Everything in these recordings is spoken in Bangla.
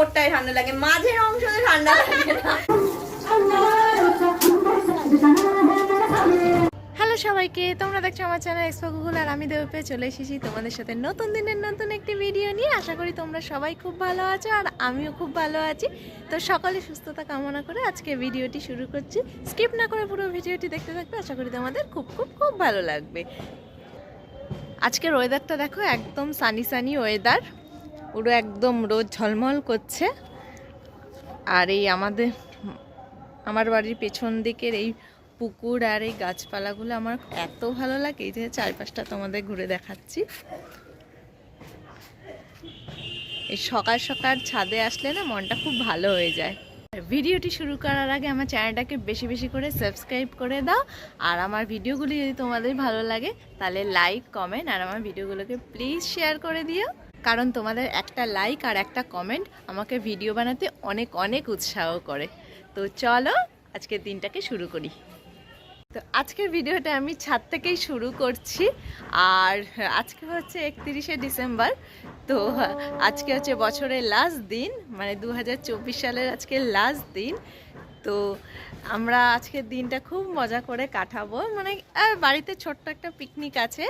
ওপরটায় ঠান্ডা লাগে, মাঝের অংশতে ঠান্ডা লাগে না। হ্যালো সবাইকে, তোমরা দেখছো আমার চ্যানেল এক্সপো গুগল, আর আমি দেবপে চলে এসেছি তোমাদের সাথে নতুন দিনের নতুন একটি ভিডিও নিয়ে। আশা করি তোমরা সবাই খুব ভালো আছো আর আমিও খুব ভালো আছি। তো সকালে সুস্থতা কামনা করে আজকে ভিডিওটি শুরু করছি। স্কিপ না করে পুরো ভিডিওটি দেখতে থাকবে, আশা করি তোমাদের খুব খুব খুব ভালো লাগবে। আজকের ওয়েদারটা দেখো, একদম সানি সানি ওয়েদার, পুরো একদম রোদ ঝলমল করছে। আর এই আমার বাড়ির পেছন দিকের এই পুকুর আর এই গাছপালাগুলো আমার এত ভালো লাগে। এই যে চারপাশটা তোমাদের ঘুরে দেখাচ্ছি। এই সকাল সকাল ছাদে আসলে না মনটা খুব ভালো হয়ে যায়। ভিডিওটি শুরু করার আগে আমার চ্যানেলটাকে বেশি বেশি করে সাবস্ক্রাইব করে দাও। আর আমার ভিডিওগুলি যদি তোমাদের ভালো লাগে তাহলে লাইক, কমেন্ট আর আমার ভিডিওগুলোকে প্লিজ শেয়ার করে দিও। কারণ তোমাদের একটা লাইক আর একটা কমেন্ট আমাকে ভিডিও বানাতে অনেক অনেক উৎসাহ করে। তো চলো আজকের দিনটাকে শুরু করি। তো আজকের ভিডিওটা আমি ছাদ থেকেই শুরু করছি। আর আজকে হচ্ছে 31শে ডিসেম্বর। তো আজকে হচ্ছে বছরের লাস্ট দিন, মানে 2024 সালের আজকে লাস্ট দিন। তো আমরা আজকের দিনটা খুব মজা করে কাটাবো, মানে বাড়িতে ছোট্ট একটা পিকনিক আছে।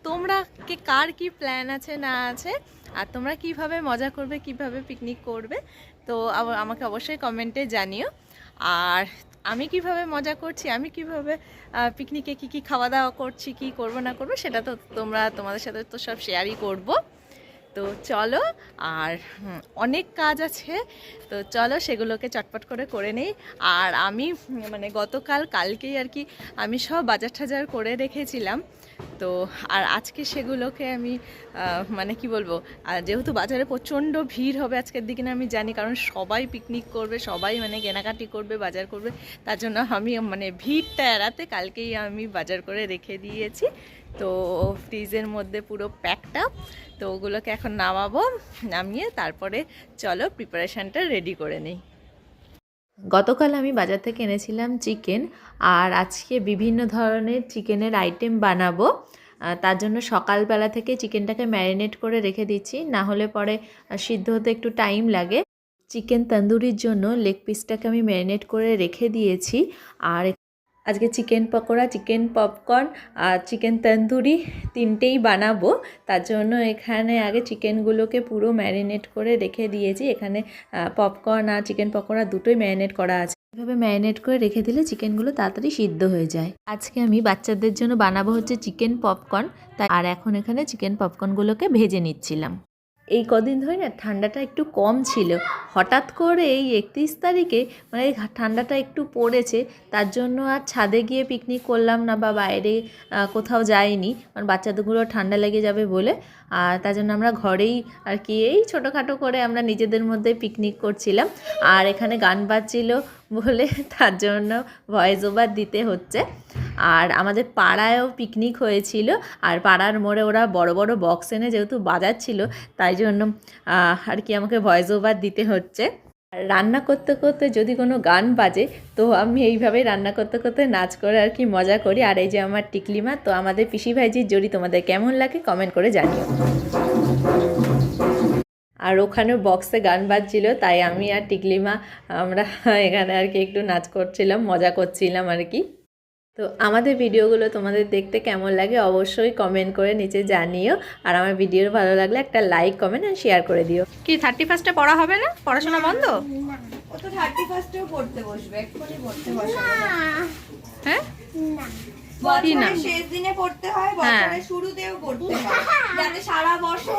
তোমরা কার কি প্ল্যান আছে না আছে, আর তোমরা কিভাবে মজা করবে, কিভাবে পিকনিক করবে, তো আমাকে অবশ্যই কমেন্টে জানিও। আর আমি কিভাবে মজা করছি, আমি কিভাবে পিকনিকে কি খাওয়া দাওয়া করছি, কি করব না করবো, সেটা তো তোমাদের সাথে তো সব শেয়ারই করব। তো চলো, আর অনেক কাজ আছে, তো চলো সেগুলোকে চটপট করে নেই। আর আমি মানে কালকেই আর কি আমি সব বাজার টাজার করে রেখেছিলাম। তো আর আজকে সেগুলোকে আমি মানে কি বলবো, যেহেতু বাজারে প্রচণ্ড ভিড় হবে আজকের দিকে না, আমি জানি, কারণ সবাই পিকনিক করবে, সবাই মানে কেনাকাটি করবে, বাজার করবে। তার জন্য আমি মানে ভিড়টা এড়াতে কালকেই আমি বাজার করে রেখে দিয়েছি। তো ফ্রিজের মধ্যে পুরো প্যাকটা। তো ওগুলোকে এখন নামাবো, নামিয়ে তারপরে চলো প্রিপারেশানটা রেডি করে নিই। গতকাল আমি বাজার থেকে এনেছিলাম চিকেন, আর আজকে বিভিন্ন ধরনের চিকেনের আইটেম বানাবো। তার জন্য সকালবেলা থেকে চিকেনটাকে ম্যারিনেট করে রেখে দিচ্ছি, না হলে পরে সিদ্ধ হতে একটু টাইম লাগে। চিকেন তন্দুরির জন্য লেগ পিসটাকে আমি ম্যারিনেট করে রেখে দিয়েছি। আর আজকে চিকেন পকোড়া, চিকেন পপকর্ন আর চিকেন তন্দুরি তিনটেই বানাবো। তার জন্য এখানে আগে চিকেনগুলোকে পুরো ম্যারিনেট করে রেখে দিয়েছি। এখানে পপকর্ন আর চিকেন পকোড়া দুটোই ম্যারিনেট করা আছে। এভাবে ম্যারিনেট করে রেখে দিলে চিকেনগুলো তাড়াতাড়ি সিদ্ধ হয়ে যায়। আজকে আমি বাচ্চাদের জন্য বানাবো হচ্ছে চিকেন পপকর্ন, তাই আর এখন এখানে চিকেন পপকর্নগুলোকে ভেজে নিচ্ছিলাম। এই কদিন ধরে না ঠান্ডাটা একটু কম ছিল, হঠাৎ করে এই 31 তারিখে মানে ঠান্ডাটা একটু পড়েছে। তার জন্য আর ছাদে গিয়ে পিকনিক করলাম না বা বাইরে কোথাও যাইনি, কারণ বাচ্চাদেরগুলো ঠান্ডা লেগে যাবে বলে। আর তার জন্য আমরা ঘরেই আর কি এই ছোটোখাটো করে আমরা নিজেদের মধ্যে পিকনিক করছিলাম। আর এখানে গান বাজছিল বলে তার জন্য ভয়েস ওভার দিতে হচ্ছে। আর আমাদের পাড়ায়ও পিকনিক হয়েছিল, আর পাড়ার মোড়ে ওরা বড় বড় বক্স এনে যেহেতু বাজাচ্ছিল, তাই জন্য আর কি আমাকে ভয়েস ওভার দিতে হচ্ছে। আর রান্না করতে করতে যদি কোনো গান বাজে, তো আমি এইভাবে রান্না করতে করতে নাচ করে আর কি মজা করি। আর এই যে আমার টিকলিমা, তো আমাদের পিসি ভাইজির জড়ি তোমাদের কেমন লাগে কমেন্ট করে জানিও। আর ওখানে বক্সে গান বাজছিল, তাই আমি আর টিকলিমা আমরা এখানে আর কি একটু নাচ করছিলাম, মজা করছিলাম আর কি। তো আমাদের ভিডিওগুলো তোমাদের দেখতে কেমন লাগে অবশ্যই কমেন্ট করে নিচে জানিও। আর আমার ভিডিও ভালো লাগলে একটা লাইক, কমেন্ট আর শেয়ার করে দিও। কি 31স্টে পড়া হবে না? পড়াশোনা বন্ধ? ও তো 31স্টেও পড়তে বসবে, এক্ষুনি পড়তে বসবে। হ্যাঁ না, বছরের শেষ দিনে পড়তে হয়, বছরের শুরুতেও পড়তে হয়, যাতে সারা বছর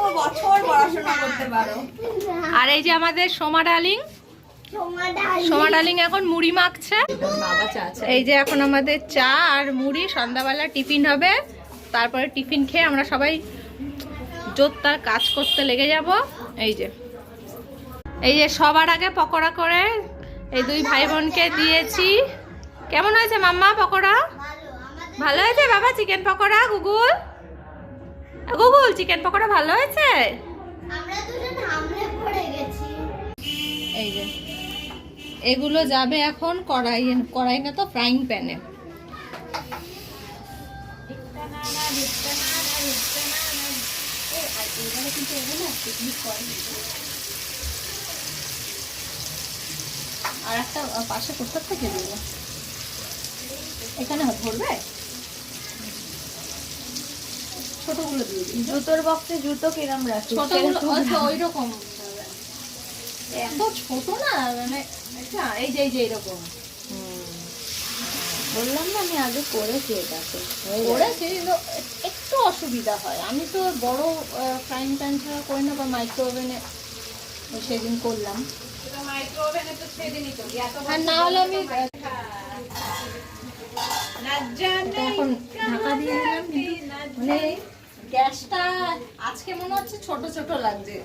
পড়াশোনা করতে পারো। আর এই যে আমাদের সোমা ডার্লিং এখন মুড়ি মাখছে। এই যে এখন আমাদের চা আর মুড়ি, সন্ধ্যাবেলা টিফিন হবে। তারপরে টিফিন খেয়ে আমরা সবাই জোরদার কাজ করতে লেগে যাব। এই যে সবার আগে পকোড়া করে এই দুই ভাই বোনকে দিয়েছি। কেমন হয়েছে মাম্মা পকোড়া? ভালো হয়েছে বাবা chicken pakora? Google chicken pakora ভালো হয়েছে? এই যে এগুলো যাবে এখন কড়াই না তো ফ্রাইং প্যানে। আর একটা পাশে কোথার থেকে দেব, এখানে ধরবে, ছোটগুলো দিয়ে দিই। জুতোর বক্সে জুতো কিরম রাখি? ছোটগুলো আচ্ছা ওই রকম, এত ছোট না মানে, আচ্ছা এই যে এরকম বললাম না আমি আগে করেছি এটাতে, করেছি, কিন্তু একটু অসুবিধা হয়। আমি তো বড় ফ্রাইং প্যান ছাড়া করি না, বা মাইক্রো ওভেনে সেদিন করলাম, আর না হলে আমি এখন ঢাকা দিয়ে দিলাম। কিন্তু মানে গ্যাসটা আজকে মনে হচ্ছে ছোট ছোট লাগছে,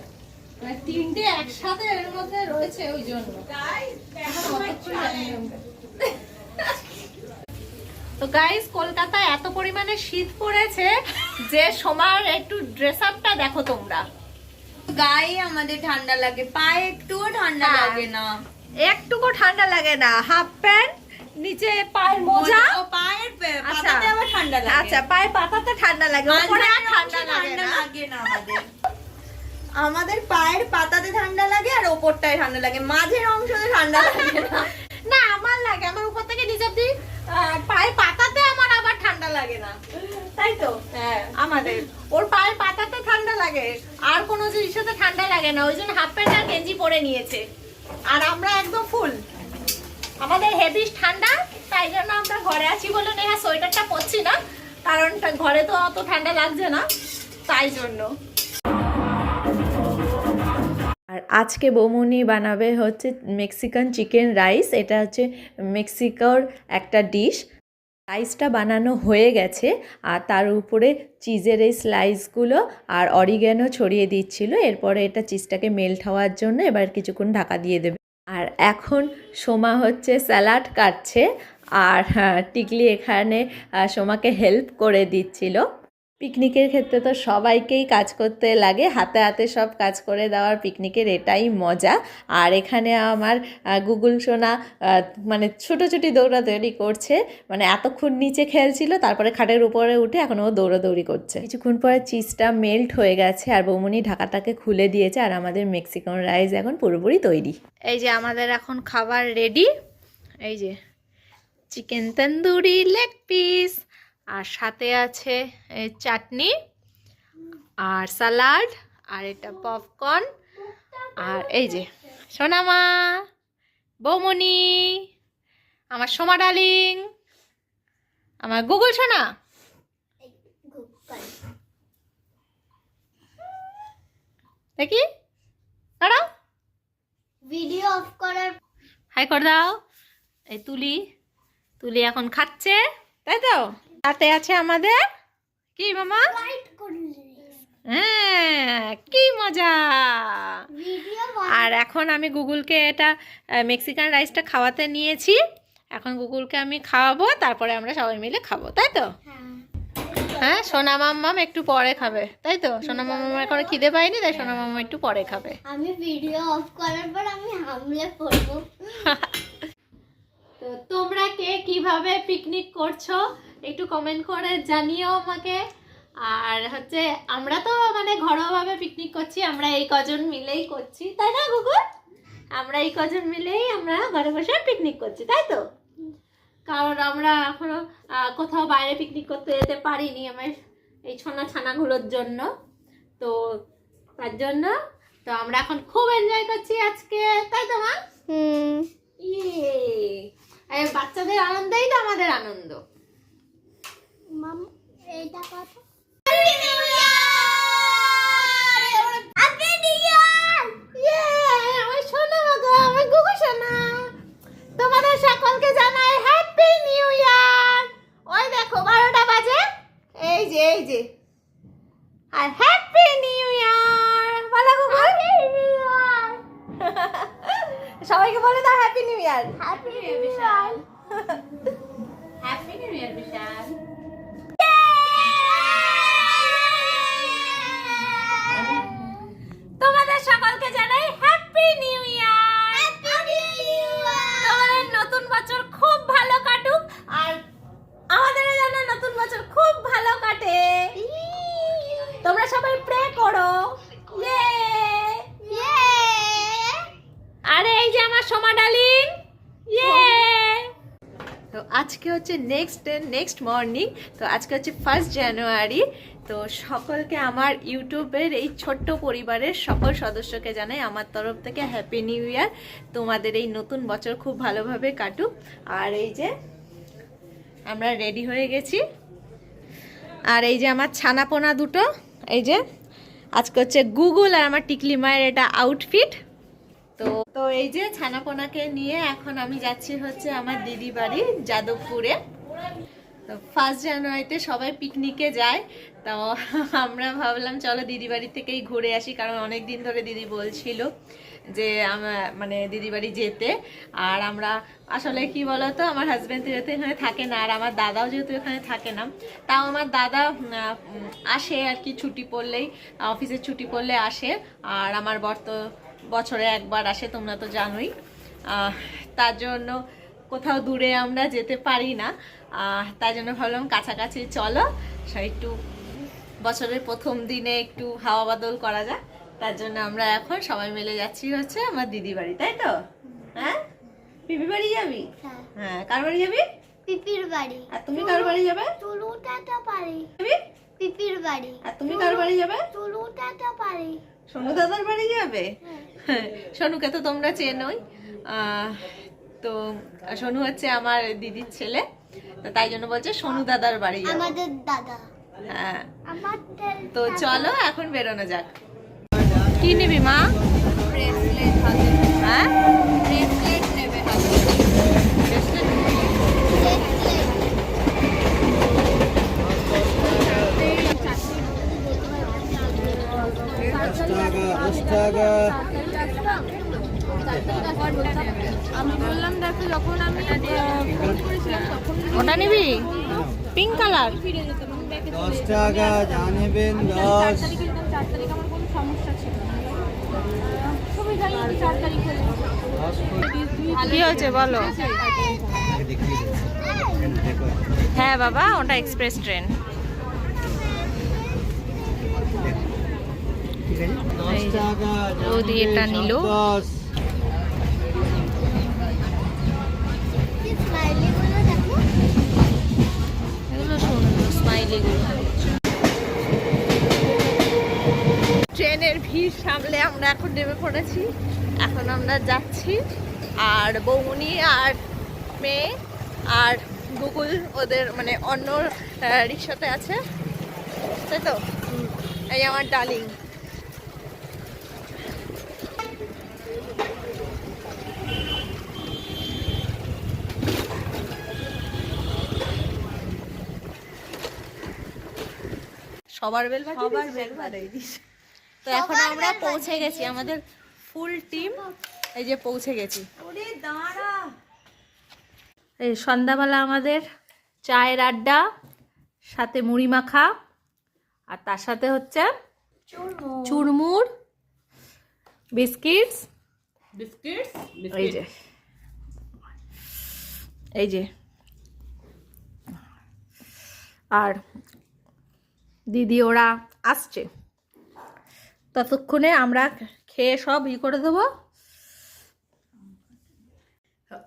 মানে তিনটে একসাথে এর মধ্যে রয়েছে, ওই জন্য। তো গাইস, কলকাতায় এত পরিমাণে শীত পড়েছে যে সোমার একটু ড্রেস আপটা দেখো তোমরা। গায়ে আমাদের ঠান্ডা লাগে, পায়ে একটুও ঠান্ডা লাগে না, একটুকু ঠান্ডা লাগে না। হাফ প্যান্ট, নিচে পায়ের মোজা, ও পায়ের পাতাতে আবার ঠান্ডা লাগে। আচ্ছা পায়ের পাতাতে ঠান্ডা লাগে, উপরে আর ঠান্ডা লাগে না। আমাদের পায়ের পাতাতে ঠান্ডা লাগে আর ওপরটায় ঠান্ডা লাগে, মাঝের অংশতে ঠান্ডা লাগে না। না আমার লাগে, আমার উপর থেকে নিচে অব্দি পায়ের পাতাতে আমার আবার ঠান্ডা লাগে না, তাই তো? হ্যাঁ, আমাদের ওর পায়ের পাতাতে ঠান্ডা লাগে, আর কোনো জিনিসে ঠান্ডা লাগে না, ওই জন্য হাফ প্যান্ট আর গেঞ্জি পরে নিয়েছে। আর আমরা একদম ফুল, আমাদের হেভি ঠান্ডা, তাই জন্য আমরা ঘরে আছি বলে নেহা সোয়েটারটা পরছি না, কারণ ঘরে তো অত ঠান্ডা লাগছে না, তাই জন্য। আর আজকে বৌমনি বানাবে হচ্ছে মেক্সিকান চিকেন রাইস। এটা হচ্ছে মেক্সিকোর একটা ডিশ। রাইসটা বানানো হয়ে গেছে, আর তার উপরে চিজের এই স্লাইসগুলো আর অরিগ্যানো ছড়িয়ে দিচ্ছিল। এরপরে এটা চিজটাকে মেল্ট হওয়ার জন্য এবার কিছুক্ষণ ঢাকা দিয়ে দেবে। আর এখন সোমা হচ্ছে স্যালাড কাটছে, আর টিকলি এখানে সোমাকে হেল্প করে দিচ্ছিল। পিকনিকের ক্ষেত্রে তো সবাইকেই কাজ করতে লাগে, হাতে হাতে সব কাজ করে দেওয়ার পিকনিকের এটাই মজা। আর এখানে আমার গুগল সোনা মানে ছুটোছুটি দৌড়াদৌড়ি করছে, মানে এতক্ষণ নিচে খেলছিল, তারপরে খাটের উপরে উঠে এখন ও দৌড়াদৌড়ি করছে। কিছুক্ষণ পরে চিজটা মেল্ট হয়ে গেছে, আর বৌমনি ঢাকাটাকে খুলে দিয়েছে, আর আমাদের মেক্সিকান রাইস এখন পুরোপুরি তৈরি। এই যে আমাদের এখন খাবার রেডি, এই যে চিকেন তন্দুরি লেগ পিস, আর সাথে আছে চাটনি আর সালাড, আর এটা পপকর্ন, আর এই যে সোনামা, বৌমনি, আমার সোমা ডার্লিং, আমার গুগল সোনা। দেখি দাঁড়াও, ভিডিও অফ করার হাই করে দাও। এই তুলি এখন খাচ্ছে, তাই তো? সাথে আছে আমাদের কি মামা, লাইট করলে হ্যাঁ কি মজা। ভিডিও আর এখন আমি গুগলকে এটা মেক্সিকান রাইসটা খাওয়াতে নিয়েছি, এখন গুগলকে আমি খাওয়াবো, তারপরে আমরা সবাই মিলে খাবো, তাই তো? হ্যাঁ, সোনা মাম্মাম একটু পরে খাবে, তাই তো? সোনা মাম্মার এখন খিদে পায়নি, তাই সোনা মাম্মা একটু পরে খাবে। আমি ভিডিও অফ করার পর আমি হামলে পড়বো। তো তোমরা কে কিভাবে পিকনিক করছো একটু কমেন্ট করে জানিও আমাকে। আর হচ্ছে আমরা তো মানে ঘরোয়াভাবে পিকনিক করছি, আমরা এই কজন মিলেই করছি, তাই না গুগল? আমরা এই কজন মিলেই আমরা ঘরে বসে পিকনিক করছি, তাই তো? কারণ আমরা এখনো কোথাও বাইরে পিকনিক করতে যেতে পারিনি আমার এই ছানাগুলোর জন্য, তো তার জন্য তো আমরা এখন খুব এনজয় করছি আজকে, তাই তো মা? ইয়ে, বাচ্চাদের আনন্দেই তো আমাদের আনন্দ। মাম এইটা কথা তোমাদের সকলকে জানাই হ্যাপি নিউ ইয়ার। ওই দেখো 12টা বাজে, এই যে আর হ্যাপি নিউ ইয়ার বলো গুগল। সবাইকে বলে দাও happy new year. Happy new year. Happy new year Bishal. তোমাদের সকলকে জানাই হ্যাপি নিউ ইয়ার। তোমাদের নতুন বছর খুব ভালো কাটুক, আর আমাদের যেন নতুন বছর খুব ভালো কাটে। তোমরা সবাই প্রে করো। আর এই যে আমার সোমা ডার্লিং, আজকে হচ্ছে নেক্সট মর্নিং। তো আজকে হচ্ছে 1 জানুয়ারি। তো সকলকে আমার ইউটিউবের এই ছোট্ট পরিবারের সকল সদস্যকে জানাই আমার তরফ থেকে হ্যাপি নিউ ইয়ার। তোমাদের এই নতুন বছর খুব ভালোভাবে কাটুক। আর এই যে আমরা রেডি হয়ে গেছি, আর এই যে আমার ছানাপোনা দুটো, এই যে আজকে হচ্ছে গুগল আর আমার টিকলি মায়ের এটা আউটফিট। তো এই যে ছানাপোনাকে নিয়ে এখন আমি যাচ্ছি হচ্ছে আমার দিদি বাড়ি যাদবপুরে। তো 1 জানুয়ারিতে সবাই পিকনিকে যায়, তো আমরা ভাবলাম চলো দিদি বাড়ি থেকেই ঘুরে আসি, কারণ অনেক দিন ধরে দিদি বলছিল যে মানে দিদি বাড়ি যেতে। আর আমরা আসলে কি বলতো, আমার হাজব্যান্ড যেহেতু এখানে থাকে না, আর আমার দাদাও যেহেতু এখানে থাকে না, তাও আমার দাদা আসে আর কি ছুটি পড়লেই, অফিসের ছুটি পড়লে আসে। আর আমার বর তো বছরে একবার আসে, তোমরা তো জানোই। তার জন্য কোথাও দূরে আমরা যেতে পারি না, তাই জন্য ভাবলাম কাছাকাছি চলো একটু বছরের প্রথম দিনে একটু হাওয়া বদল করা যাক। তার জন্য আমরা এখন সবাই মিলে যাচ্ছি হচ্ছে আমার দিদি বাড়ি, তাই তো? হ্যাঁ, পিপি বাড়ি যাবি? হ্যাঁ, কার বাড়ি যাবি? পিপির বাড়ি। আর তুমি কার বাড়ি যাবে? টুলুটাটা পারি। যাবি? পিপির বাড়ি। আর তুমি কার বাড়ি যাবে? টুলুটাটা পারি। সোনু দাদার বাড়ি যাবে? হ্যাঁ, সোনুকে তো তোমরা চেনোই। তো সোনু হচ্ছে আমার দিদির ছেলে, তো তাই জন্য বলছে সোনু দাদার বাড়ি যাবে। আমাদের দাদা। হ্যাঁ, আমাদের তো চলো এখন বেরোনো যাক। কি নিবি মা? ব্রেসলেট হাতে, হ্যাঁ, ব্রেসলেট নেবে হাতে। আমি বললাম দেখো, যখন আমি ফোন করেছিলাম তখন ওটা নিবি পিঙ্ক কালার। 10 টাকা জানেবেন 10। কি হয়েছে বলো? হ্যাঁ বাবা, ওটা এক্সপ্রেস ট্রেন। 10 টাকা ওদি এটা নিল। 10। স্মাইলি গুলো দেখো। এগুলো সুন্দর স্মাইলি গুলো। ট্রেনের ভিড় সামলে আমরা এখন নেমে পড়েছি, এখন আমরা যাচ্ছি। আর বৌমনি আর মেয়ে আর গুগল ওদের মানে অন্য রিক্সাতে আছে, তাই তো? এই আমার ডার্লিং। সবার বেল বাজিয়ে দিস। তো এখন আমরা পৌঁছে গেছি, আমাদের ফুল টিম এই যে পৌঁছে গেছি। ওরে দাঁড়া, এই সন্ধ্যাবেলা আমাদের চায়ের আড্ডা, সাথে মুড়ি মাখা, আর তার সাথে হচ্ছে চুরমুর, বিস্কিটস। এই যে এই যে আর দিদি ওরা আসছে, ততক্ষণে আমরা খেয়ে সব করে দেবো।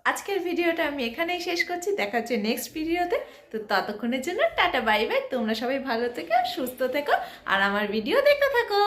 আজকের ভিডিওটা আমি এখানেই শেষ করছি, দেখা হচ্ছে নেক্সট ভিডিওতে। তো ততক্ষণের জন্য টাটা বাই বাই। তোমরা সবাই ভালো থেকো, সুস্থ থেকো, আর আমার ভিডিও দেখতে থাকো।